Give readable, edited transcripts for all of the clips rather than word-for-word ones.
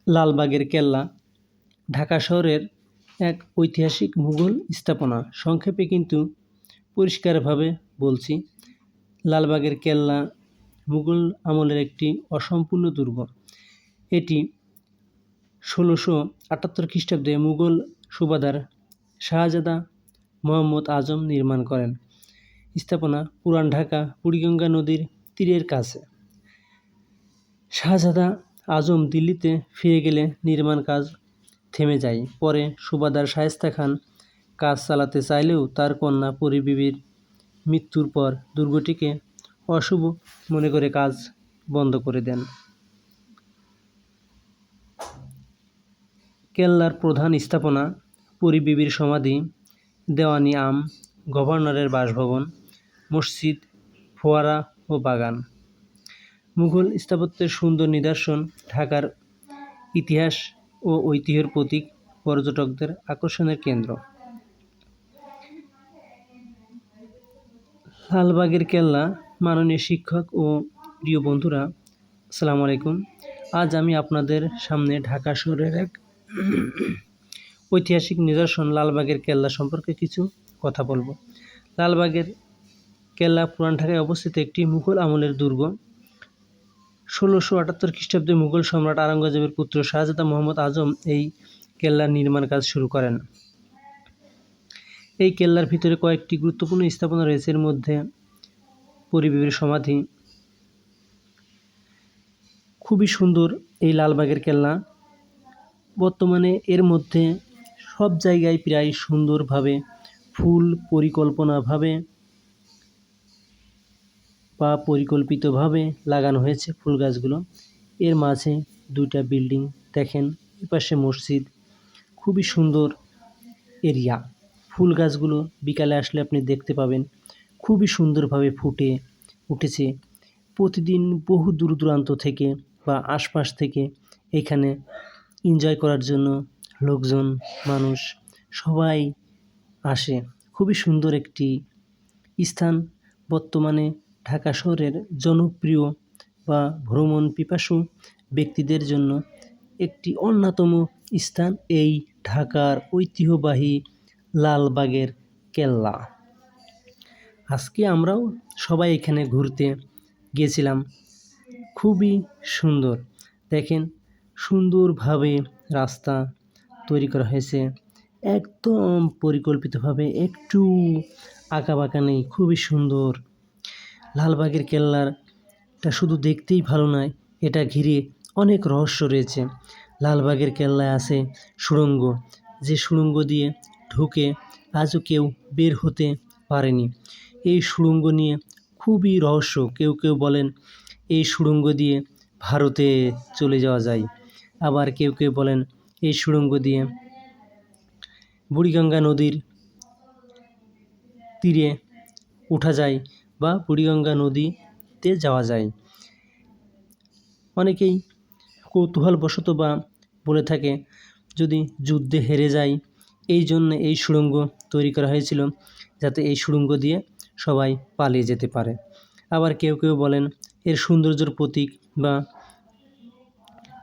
লালবাগের কেল্লা ঢাকা শহরের এক ঐতিহাসিক মুঘল স্থাপনা। সংক্ষেপে কিন্তু পরিষ্কারভাবে বলছি, লালবাগের কেল্লা মুঘল আমলের একটি অসম্পূর্ণ দুর্গ। এটি 1678 খ্রিস্টাব্দে মুঘল সুবাদার শাহজাদা মোহাম্মদ আজম নির্মাণ করেন। স্থাপনা পুরান ঢাকা বুড়িগঙ্গা নদীর তীরের কাছে। শাহজাদা আজম দিল্লিতে ফিরে গেলে নির্মাণ কাজ থেমে যায়। পরে সুবাদার শায়েস্তা খান কাজ চালাতে চাইলেও তার কন্যা পরী বিবির মৃত্যুর পর দুর্গটিকে অশুভ মনে করে কাজ বন্ধ করে দেন। কেল্লার প্রধান স্থাপনা পরী বিবির সমাধি, দেওয়ানি আম, গভর্নরের বাসভবন, মসজিদ, ফোয়ারা ও বাগান। মুঘল স্থাপত্যের সুন্দর নিদর্শন, ঢাকার ইতিহাস ও ঐতিহ্যের প্রতীক, পর্যটকদের আকর্ষণের কেন্দ্র। লালবাগের কেল্লা। মাননীয় শিক্ষক ও প্রিয় বন্ধুরা, আসসালামু আলাইকুম। আজ আমি আপনাদের সামনে ঢাকা শহরের এক ঐতিহাসিক নিদর্শন লালবাগের কেল্লা সম্পর্কে কিছু কথা বলবো। লালবাগের কেল্লা পুরান ঢাকায় অবস্থিত একটি মুঘল আমলের দুর্গ। 1678 খ্রিস্টাব্দে মুঘল সম্রাট আওরঙ্গজেবের পুত্র শাহজাদা মোহাম্মদ আজম এই কেল্লার নির্মাণ কাজ শুরু করেন। এই কেল্লার ভিতরে কয়েকটি গুরুত্বপূর্ণ স্থাপনা রয়েছে। এর মধ্যে পরী বিবির সমাধি। খুবই সুন্দর এই লালবাগের কেল্লা। বর্তমানে এর মধ্যে সব জায়গায় প্রায় সুন্দরভাবে ফুল পরিকল্পনাভাবে বা পরিকল্পিতভাবে লাগানো হয়েছে ফুল গাছগুলো। এর মাঝে দুইটা বিল্ডিং দেখেন, এপাশে মসজিদ। খুবই সুন্দর এরিয়া। ফুল গাছগুলো বিকালে আসলে আপনি দেখতে পাবেন খুবই সুন্দরভাবে ফুটে উঠেছে। প্রতিদিন বহু দূর দূরান্ত থেকে বা আশপাশ থেকে এখানে এনজয় করার জন্য লোকজন, মানুষ সবাই আসে। খুবই সুন্দর একটি স্থান। বর্তমানে ঢাকা শহরের জনপ্রিয় বা ভ্রমণ পিপাসু ব্যক্তিদের জন্য একটি অন্যতম স্থান এই ঢাকার ঐতিহ্যবাহী লালবাগের কেল্লা। আজকে আমরাও সবাই এখানে ঘুরতে গিয়েছিলাম। খুবই সুন্দর। দেখেন সুন্দরভাবে রাস্তা তৈরি করা হয়েছে, একদম পরিকল্পিতভাবে, একটু আঁকাবাঁকা নেই। খুবই সুন্দর। লালবাগের কেল্লারটা শুধু দেখতেই ভালো নয়, এটা ঘিরে অনেক রহস্য রয়েছে। লালবাগের কেল্লায় আছে সুড়ঙ্গ, যে সুড়ঙ্গ দিয়ে ঢুকে আজও কেউ বের হতে পারেনি। এই সুড়ঙ্গ নিয়ে খুবই রহস্য। কেউ কেউ বলেন এই সুড়ঙ্গ দিয়ে ভারতে চলে যাওয়া যায়, আবার কেউ কেউ বলেন এই সুড়ঙ্গ দিয়ে বুড়িগঙ্গা নদীর তীরে ওঠা যায় বা বুড়িগঙ্গা নদীতে যাওয়া যায়। অনেকেই কৌতূহলবশত বা বলে থাকে যদি যুদ্ধে হেরে যায়, এই জন্য এই সুড়ঙ্গ তৈরি করা হয়েছিল, যাতে এই সুড়ঙ্গ দিয়ে সবাই পালিয়ে যেতে পারে। আবার কেউ কেউ বলেন এর সৌন্দর্যের প্রতীক বা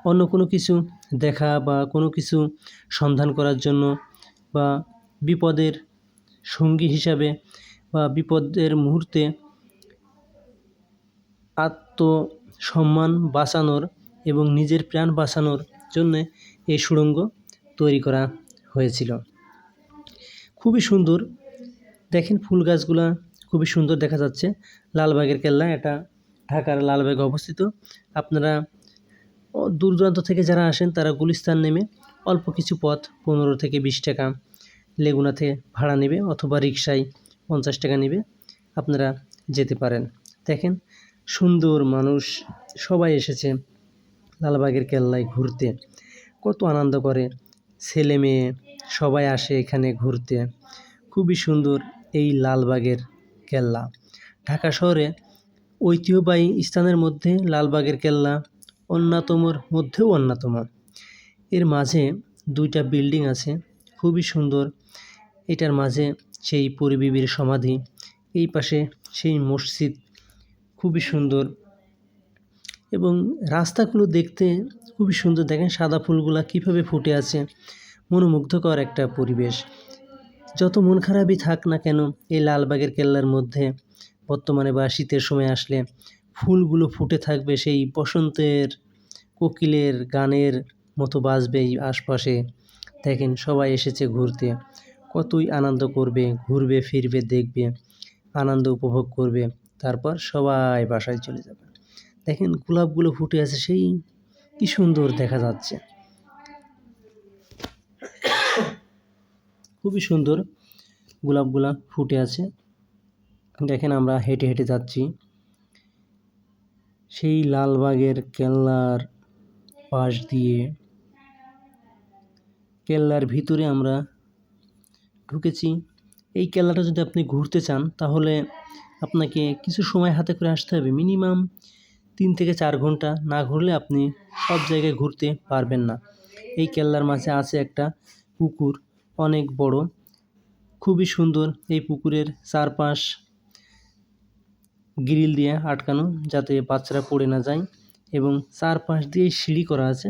অন্য কোনো কিছু দেখা বা কোনো কিছু সন্ধান করার জন্য বা বিপদের সঙ্গী হিসাবে বা বিপদের মুহূর্তে আত্মসম্মান বাঁচানোর এবং নিজের প্রাণ বাঁচানোর জন্য এই সুড়ঙ্গ তৈরি করা হয়েছিল। খুবই সুন্দর। দেখেন ফুল গাছগুলা খুবই সুন্দর দেখা যাচ্ছে। লালবাগের কেল্লা, এটা ঢাকার লালবাগে অবস্থিত। আপনারা দূর দূরান্ত থেকে যারা আসেন তারা গুলিস্তান নেমে অল্প কিছু পথ 15 থেকে 20 টাকা লেগুনা থেকে ভাড়া নেবে, অথবা রিকশায় 50 টাকা নেবে, আপনারা যেতে পারেন। দেখেন সুন্দর, মানুষ সবাই এসেছে লালবাগের কেল্লায় ঘুরতে। কত আনন্দ করে, ছেলে মেয়ে সবাই আসে এখানে ঘুরতে। খুবই সুন্দর এই লালবাগের কেল্লা। ঢাকা শহরে ঐতিহ্যবাহী স্থানের মধ্যে লালবাগের কেল্লা অন্যতমর মধ্যেও অন্যতম। এর মাঝে দুইটা বিল্ডিং আছে, খুবই সুন্দর। এটার মাঝে সেই পরী বিবির সমাধি, এই পাশে সেই মসজিদ, খুবই সুন্দর। এবং রাস্তাগুলো দেখতে খুব খুবই সুন্দর, দেখেন সাদা ফুলগুলা কিভাবে ফুটে আছে, মনোমুগ্ধকর একটা পরিবেশ। যত মন খারাপই থাক না কেন, এই লালবাগের কেল্লার মধ্যে বর্তমানে বা শীতের সময় আসলে ফুলগুলো ফুটে থাকবে, সেই বসন্তের কোকিলের গানের মতো বাজবে এই আশপাশে। দেখেন সবাই এসেছে ঘুরতে, কতই আনন্দ করবে, ঘুরবে ফিরবে, দেখবে, আনন্দ উপভোগ করবে, তারপর সবাই বাসায় চলে যাবে। দেখেন গোলাপগুলো ফুটে আছে, সেই কি সুন্দর দেখা যাচ্ছে, খুবই সুন্দর গোলাপগুলা ফুটে আছে। দেখেন আমরা হেঁটে হেঁটে যাচ্ছি সেই লালবাগের কেল্লার পাশ দিয়ে। কেল্লার ভিতরে আমরা ঢুকেছি। এই কেল্লাটা যদি আপনি ঘুরতে চান তাহলে আপনাকে কিছু সময় হাতে করে আসতে হবে, মিনিমাম 3 থেকে 4 ঘন্টা না ঘুরলে আপনি সব জায়গায় ঘুরতে পারবেন না। এই কেল্লার মাঝে আছে একটা পুকুর, অনেক বড়, খুবই সুন্দর। এই পুকুরের চারপাশ গ্রিল দিয়ে আটকানো, যাতে বাচ্চারা পড়ে না যায়, এবং চারপাশ দিয়ে সিঁড়ি করা আছে।